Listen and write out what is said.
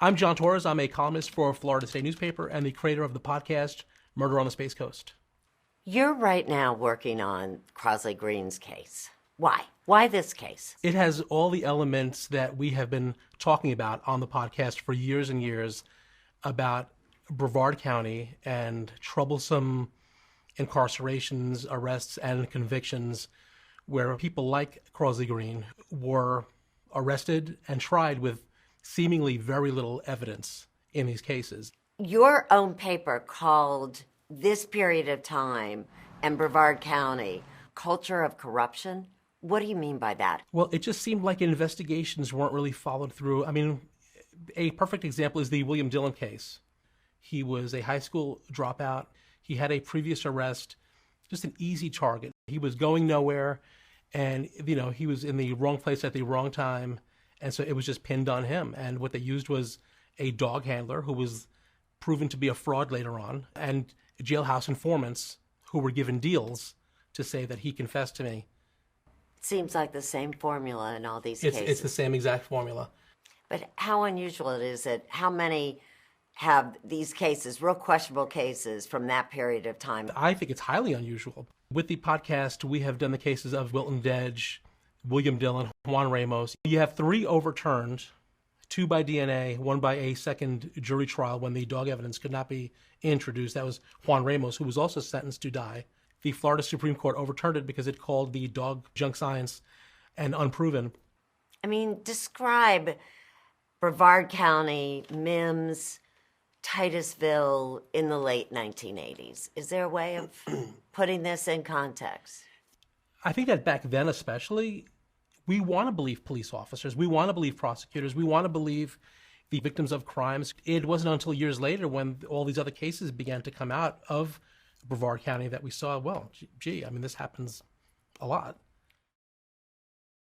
I'm John Torres. I'm a columnist for Florida State newspaper and the creator of the podcast Murder on the Space Coast. You're right now working on Crosley Green's case. Why? Why this case? It has all the elements that we have been talking about on the podcast for years and years about Brevard County and troublesome incarcerations, arrests, and convictions where people like Crosley Green were arrested and tried with seemingly very little evidence in these cases. Your own paper called this period of time and Brevard County culture of corruption. What do you mean by that? Well, it just seemed like investigations weren't really followed through. I mean, a perfect example is the William Dillon case. He was a high school dropout. He had a previous arrest, just an easy target. He was going nowhere, and he was in the wrong place at the wrong time, and so it was just pinned on him. And what they used was a dog handler who was proven to be a fraud later on, and jailhouse informants who were given deals to say that he confessed to me. It seems like the same formula in all these cases. It's the same exact formula. But how unusual is it? How many have these cases, real questionable cases from that period of time? I think it's highly unusual. With the podcast, we have done the cases of Wilton Dedge, William Dillon, Juan Ramos. You have 3 overturned, 2 by DNA, 1 by a second jury trial when the dog evidence could not be introduced. That was Juan Ramos, who was also sentenced to die. The Florida Supreme Court overturned it because it called the dog junk science and unproven. I mean, describe Brevard County, Mims, Titusville in the late 1980s. Is there a way of putting this in context? I think that back then especially, we want to believe police officers. We want to believe prosecutors. We want to believe the victims of crimes. It wasn't until years later when all these other cases began to come out of Brevard County that we saw, well, gee, I mean, this happens a lot.